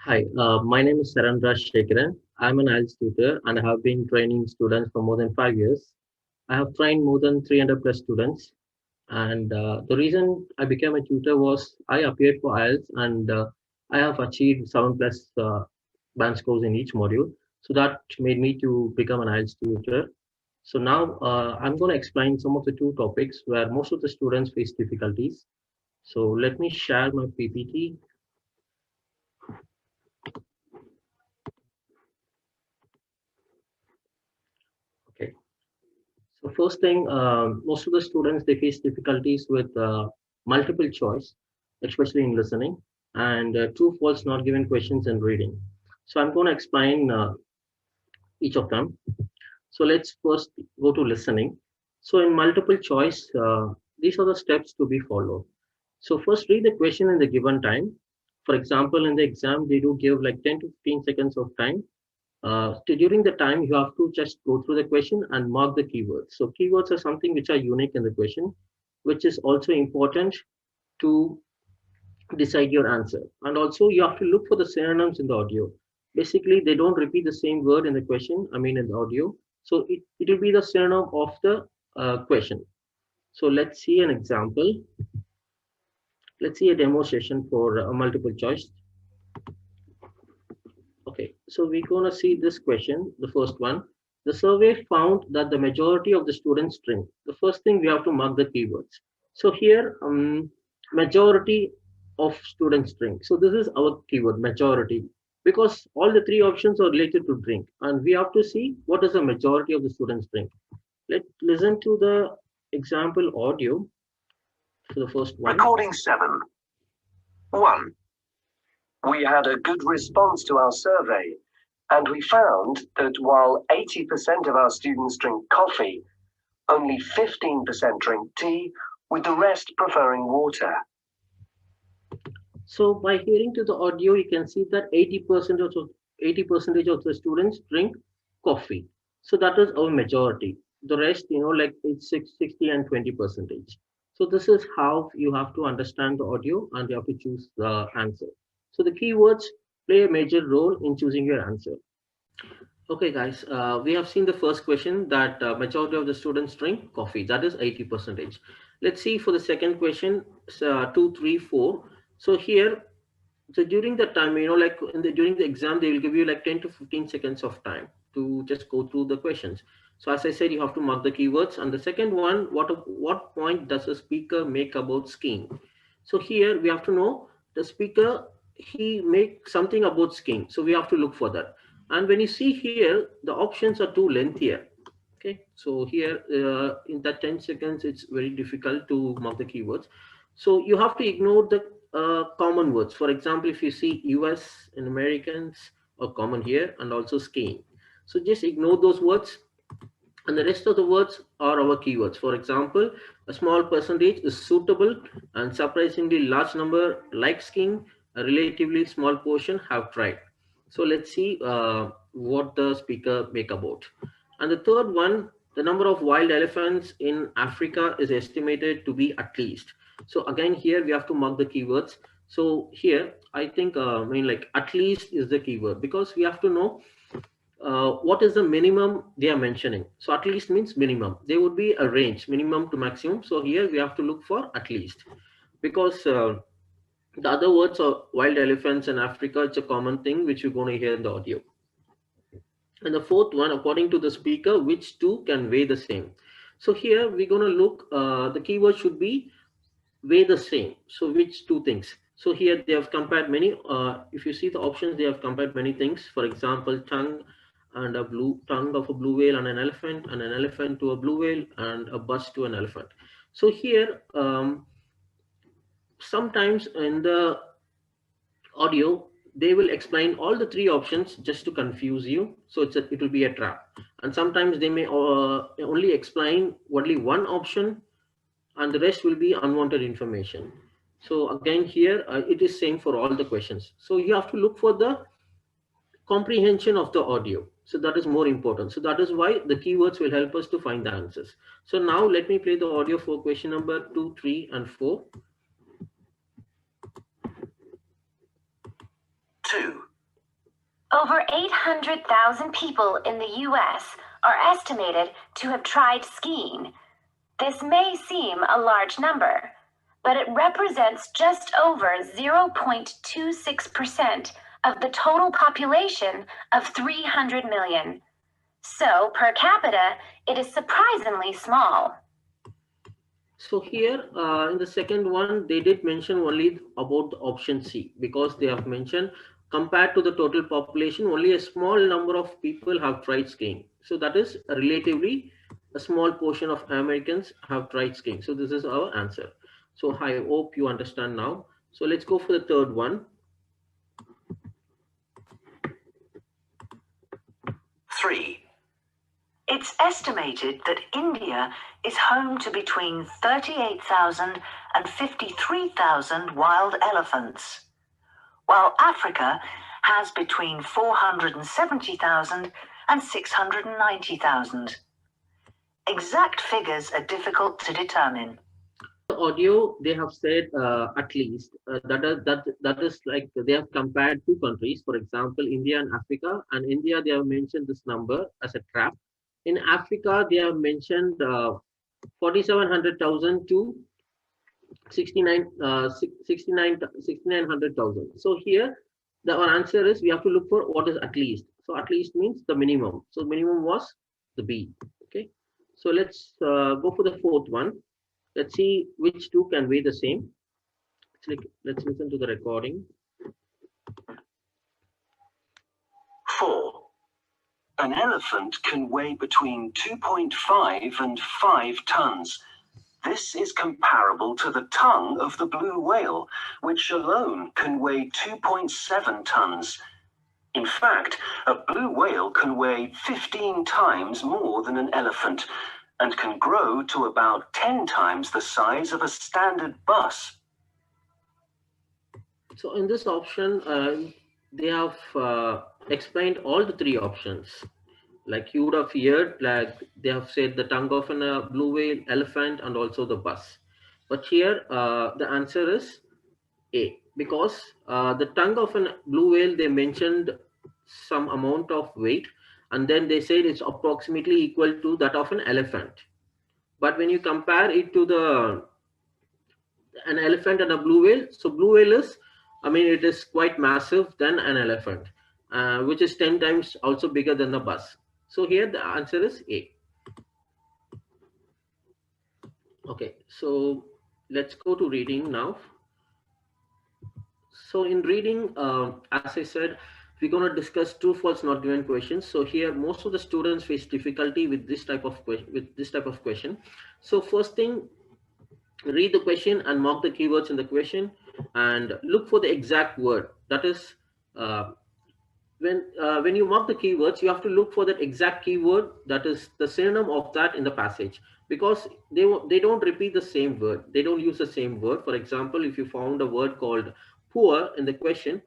Hi, my name is Saran. I'm an IELTS tutor and I have been training students for more than 5 years. I have trained more than 300 plus students. And the reason I became a tutor was I appeared for IELTS and I have achieved 7 plus band scores in each module. So that made me to become an IELTS tutor. So now I'm going to explain some of the two topics where most of the students face difficulties. So let me share my PPT. Okay. So first thing, most of the students they face difficulties with multiple choice, especially in listening, and true false not given questions and reading. So I'm going to explain each of them. So let's first go to listening. So in multiple choice, these are the steps to be followed. So first read the question in the given time. For example, in the exam, they do give like 10 to 15 seconds of time. During the time, you have to just go through the question and mark the keywords. So keywords are something which are unique in the question, which is also important to decide your answer. And also you have to look for the synonyms in the audio. Basically, they don't repeat the same word in the question, I mean in the audio. So it will be the synonym of the question. So let's see an example. Let's see a demo session for multiple choice. Okay, so we're going to see this question, the first one. The survey found that the majority of the students drink. The first thing we have to mark the keywords. So here, majority of students drink. So this is our keyword, majority, because all the three options are related to drink, and we have to see what is the majority of the students drink. Let's listen to the example audio for the first one. Recording 7. 1. We had a good response to our survey, and we found that while 80% of our students drink coffee, only 15% drink tea, with the rest preferring water. So by hearing to the audio, you can see that 80% of the students drink coffee. So that is our majority. The rest, like it's 60 and 20 percentage. So this is how you have to understand the audio and you have to choose the answer. So the keywords play a major role in choosing your answer. Okay, guys, we have seen the first question that majority of the students drink coffee. That is 80 percentage. Let's see for the second question, 2, 3, 4. So here, so during the time, like during the exam, they will give you like 10 to 15 seconds of time to just go through the questions. So as I said, you have to mark the keywords. And the second one, what point does a speaker make about skiing? So here we have to know the speaker, he make something about skiing. So we have to look for that. And when you see here, the options are too lengthier. Okay, so here in that 10 seconds, it's very difficult to mark the keywords. So you have to ignore the common words. For example, if you see US and Americans are common here and also skiing. So just ignore those words and the rest of the words are our keywords. For example, a small percentage is suitable and surprisingly large number like skiing, a relatively small portion have tried. So let's see what the speaker make about. And the third one, the number of wild elephants in Africa is estimated to be at least. So again, here we have to mark the keywords. So here, I think, like at least is the keyword because we have to know what is the minimum they are mentioning. So at least means minimum. There would be a range, minimum to maximum. So here we have to look for at least because the other words are wild elephants in Africa. It's a common thing which you're going to hear in the audio. And the fourth one, according to the speaker, which two can weigh the same. So here we're going to look, the keyword should be weigh the same. So which two things? So here they have compared many, if you see the options, they have compared many things. For example, tongue of a blue whale and an elephant to a blue whale, and a bus to an elephant. So here, sometimes in the audio, they will explain all the three options just to confuse you. So it will be a trap. And sometimes they may only explain only one option and the rest will be unwanted information. So again here it is same for all the questions. So you have to look for the comprehension of the audio. So that is more important. So that is why the keywords will help us to find the answers. So now let me play the audio for question number 2, 3, and 4. 2. Over 800,000 people in the US are estimated to have tried skiing. This may seem a large number, but it represents just over 0.26% of the total population of 300 million. So, per capita, it is surprisingly small. So here in the second one, they did mention only about the option C, because they have mentioned compared to the total population, only a small number of people have tried skiing. So that is relatively a small portion of Americans have tried skiing. So this is our answer. So I hope you understand now. So let's go for the third one. 3. It's estimated that India is home to between 38,000 and 53,000 wild elephants, while Africa has between 470,000 and 690,000. Exact figures are difficult to determine. The audio they have said at least that is like they have compared two countries, for example India and Africa. And India, they have mentioned this number as a trap. In Africa, they have mentioned 4700,000 to 69 6900,000. So here our answer is we have to look for what is at least. So at least means the minimum. So minimum was the B. Okay, so let's go for the fourth one. Let's see which two can weigh the same. Let's listen to the recording. 4. An elephant can weigh between 2.5 and 5 tons. This is comparable to the tongue of the blue whale, which alone can weigh 2.7 tons. In fact, a blue whale can weigh 15 times more than an elephant and can grow to about 10 times the size of a standard bus. So in this option, they have explained all the three options. Like you would have heard, like they have said the tongue of a blue whale, elephant, and also the bus. But here the answer is A, because the tongue of a blue whale, they mentioned some amount of weight, and then they said it's approximately equal to that of an elephant. But when you compare it to an elephant and a blue whale, so blue whale is, I mean, it is quite massive than an elephant, which is 10 times also bigger than the bus. So here the answer is A. Okay, so let's go to reading now. So in reading, as I said, we're going to discuss true, false, not given questions. So here, most of the students face difficulty with this type of question. So first thing, read the question and mark the keywords in the question, and look for the exact word. That is, when you mark the keywords, you have to look for that exact keyword that is the synonym of that in the passage, because they don't repeat the same word. They don't use the same word. For example, if you found a word called poor in the question,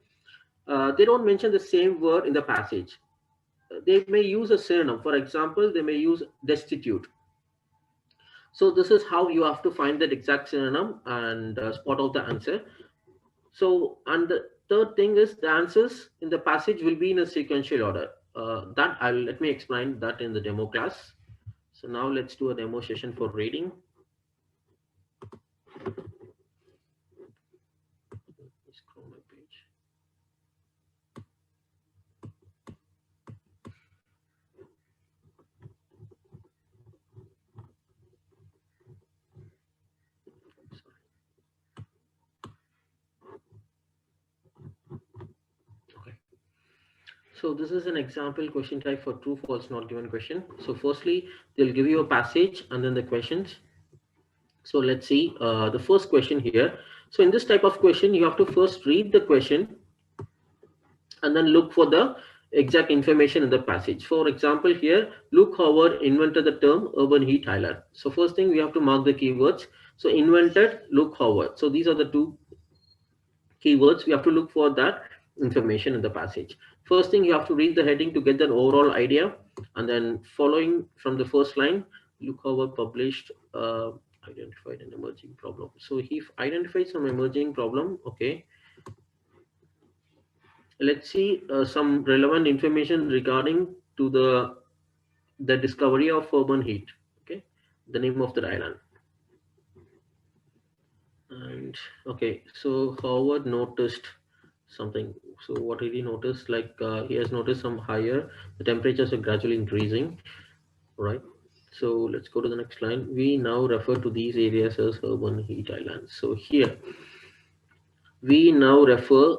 they don't mention the same word in the passage. They may use a synonym. For example, they may use destitute. So this is how you have to find that exact synonym and spot out the answer. So, and the third thing is the answers in the passage will be in a sequential order. Let me explain that in the demo class. So now let's do a demo session for reading. Scroll my page. So this is an example question type for true, false, not given question. So firstly, they'll give you a passage and then the questions. So let's see the first question here. So in this type of question, you have to first read the question and then look for the exact information in the passage. For example, here, Luke Howard invented the term urban heat island. So first thing, we have to mark the keywords. So invented, Luke Howard. So these are the two keywords. We have to look for that information in the passage. First thing, you have to read the heading to get an overall idea, and then following from the first line, Luke Howard published identified an emerging problem. So he identified some emerging problem. Okay, Let's see some relevant information regarding to the discovery of urban heat. Okay, the name of the island. And okay, so Howard noticed something. So what did he notice? Like he has noticed some higher, the temperatures are gradually increasing, right? So let's go to the next line. We now refer to these areas as urban heat islands. So here we now refer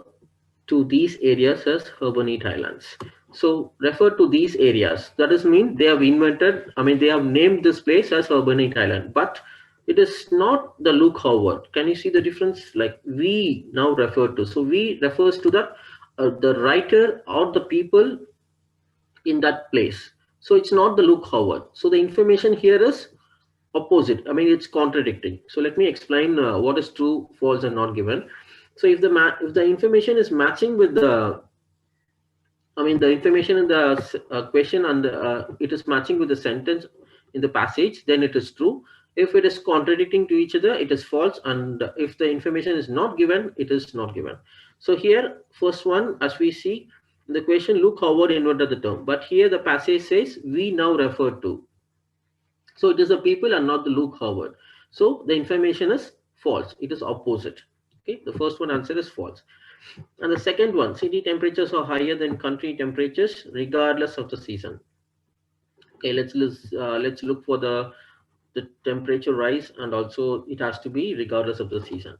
to these areas as urban heat islands. So refer to these areas. That is mean they have invented. I mean they have named this place as urban heat island, but it is not the Luke Howard. Can you see the difference? Like we now refer to. So we refers to the writer or the people in that place. So it's not the Luke Howard. So the information here is opposite. I mean it's contradicting. So let me explain what is true, false, and not given. So if the information is matching with the, I mean the information in the question and it is matching with the sentence in the passage, then it is true. If it is contradicting to each other, it is false. And if the information is not given, it is not given. So here, first one, as we see in the question, Luke Howard invented the term. But here the passage says we now refer to. So it is the people and not the Luke Howard. So the information is false. It is opposite. Okay, the first one answer is false. And the second one, city temperatures are higher than country temperatures regardless of the season. Okay, let's look for the temperature rise, and also it has to be regardless of the season.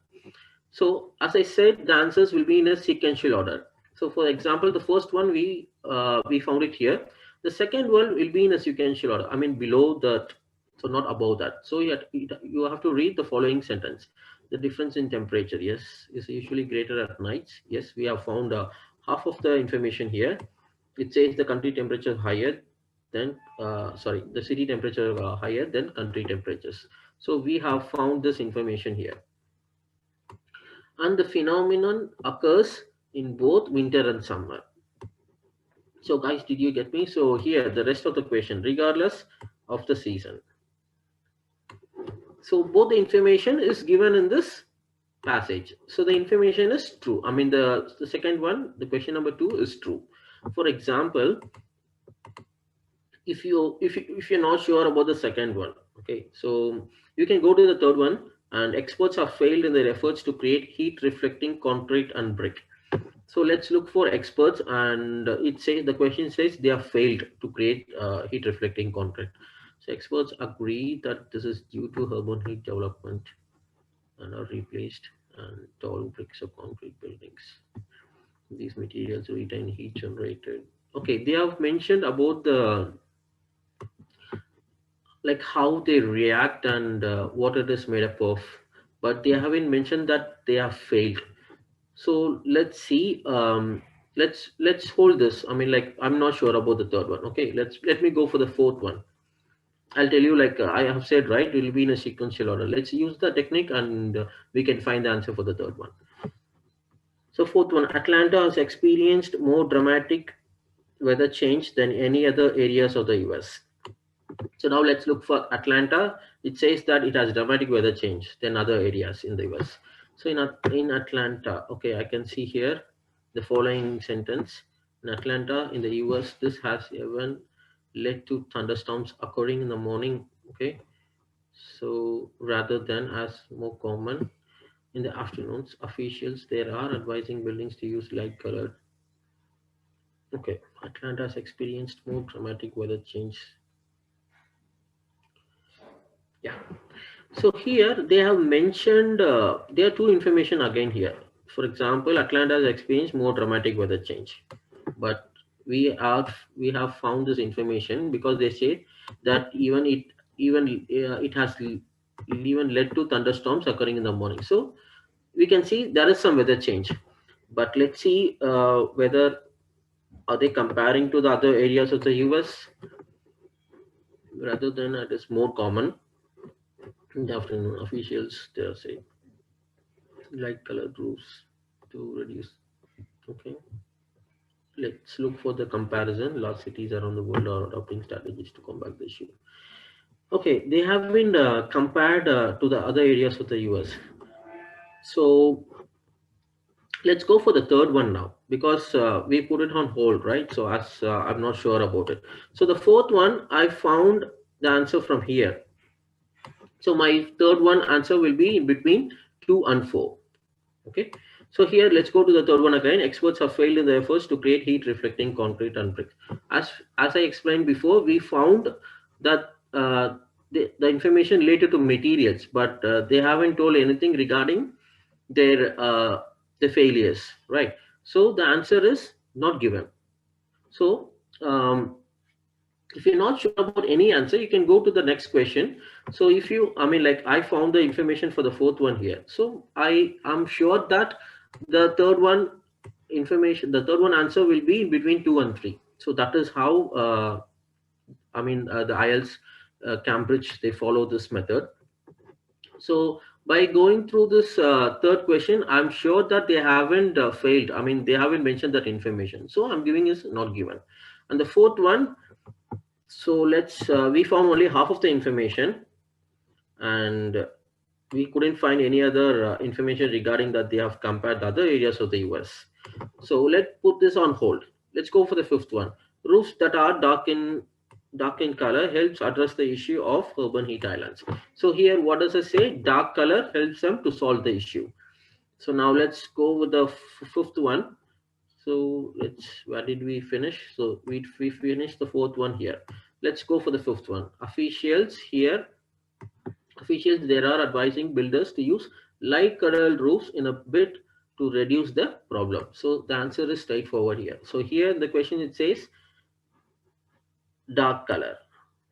So as I said, the answers will be in a sequential order. So for example, the first one we found it here. The second one will be in a sequential order. I mean below that, so not above that. So you have to read the following sentence. The difference in temperature, yes, is usually greater at nights. Yes, we have found half of the information here. It says the country temperature higher than sorry, the city temperature higher than country temperatures. So we have found this information here, and the phenomenon occurs in both winter and summer. So guys, did you get me? So here the rest of the question, regardless of the season. So both the information is given in this passage. So the information is true. I mean the second one, the question number 2 is true. For example, if you're not sure about the second one, okay, so you can go to the third one. And experts have failed in their efforts to create heat reflecting concrete and brick. So let's look for experts, and it says, the question says they have failed to create heat reflecting concrete. So experts agree that this is due to urban heat development and are replaced and tall bricks of concrete buildings. These materials retain heat generated. Okay, they have mentioned about the, like how they react and what it is made up of, but they haven't mentioned that they have failed. So let's see. Let's hold this. I mean, like I'm not sure about the third one. Okay, let me go for the fourth one. I'll tell you, like I have said, right? It will be in a sequential order. Let's use the technique, and we can find the answer for the third one. So fourth one, Atlanta has experienced more dramatic weather change than any other areas of the US. So now let's look for Atlanta. It says that it has dramatic weather change than other areas in the US. So in Atlanta, okay, I can see here the following sentence. In Atlanta, in the US, this has even led to thunderstorms occurring in the morning. Okay, so rather than as more common in the afternoons, officials there are advising buildings to use light colored. Okay, Atlanta has experienced more dramatic weather change. Yeah. So here they have mentioned there are two information again here. For example, Atlanta has experienced more dramatic weather change, but we have found this information because they say that it has even led to thunderstorms occurring in the morning. So we can see there is some weather change, but let's see whether are they comparing to the other areas of the US rather than it is more common in the afternoon. Officials they are saying light colored roofs to reduce. Okay, let's look for the comparison. Large cities around the world are adopting strategies to combat the issue. Okay, they have been compared to the other areas of the US. So let's go for the third one now. because we put it on hold, right? So as I'm not sure about it. So the fourth one, I found the answer from here. So my third one answer will be in between 2 and 4. Okay. So here, let's go to the third one again. Experts have failed in their efforts to create heat reflecting concrete and bricks. As I explained before, we found that the information related to materials, but they haven't told anything regarding their the failures, right? So the answer is not given. So if you're not sure about any answer, you can go to the next question. So if you, I mean, like I found the information for the fourth one here. So I am sure that the third one the third one answer will be in between 2 and 3. So that is how, the IELTS Cambridge, they follow this method. So by going through this third question, I'm sure that they haven't failed. I mean, they haven't mentioned that information. So I'm giving is not given. And the fourth one, so we found only half of the information, and we couldn't find any other information regarding that they have compared the other areas of the US. So let's put this on hold. Let's go for the fifth one. Roofs that are dark in color helps address the issue of urban heat islands. So here, what does it say? Dark color helps them to solve the issue. So now let's go with the fifth one. So where did we finish? So we finished the fourth one here. Let's go for the fifth one. Officials there are advising builders to use light colored roofs in a bit to reduce the problem. So the answer is straightforward here. So here in the question it says dark color.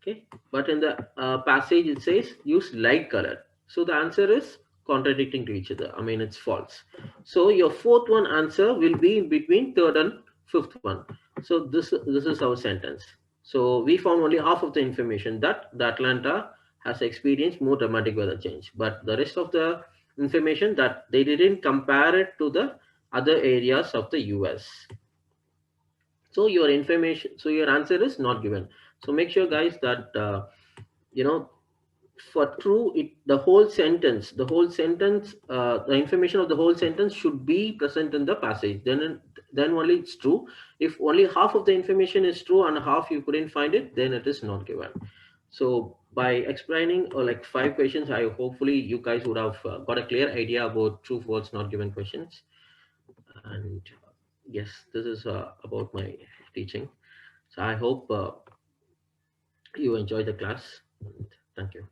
Okay, but in the passage it says use light color. So the answer is contradicting to each other. I mean, it's false. So your fourth one answer will be in between third and fifth one. So this is our sentence. So we found only half of the information, that the Atlanta has experienced more dramatic weather change, but the rest of the information, that they didn't compare it to the other areas of the US. So your answer is not given. So make sure, guys, that you know for true, the information of the whole sentence should be present in the passage, then only it's true. If only half of the information is true and half you couldn't find it, then it is not given. So by explaining like 5 questions, I hopefully you guys would have got a clear idea about true, false, not given questions. And yes, this is about my teaching. So I hope you enjoy the class, and thank you.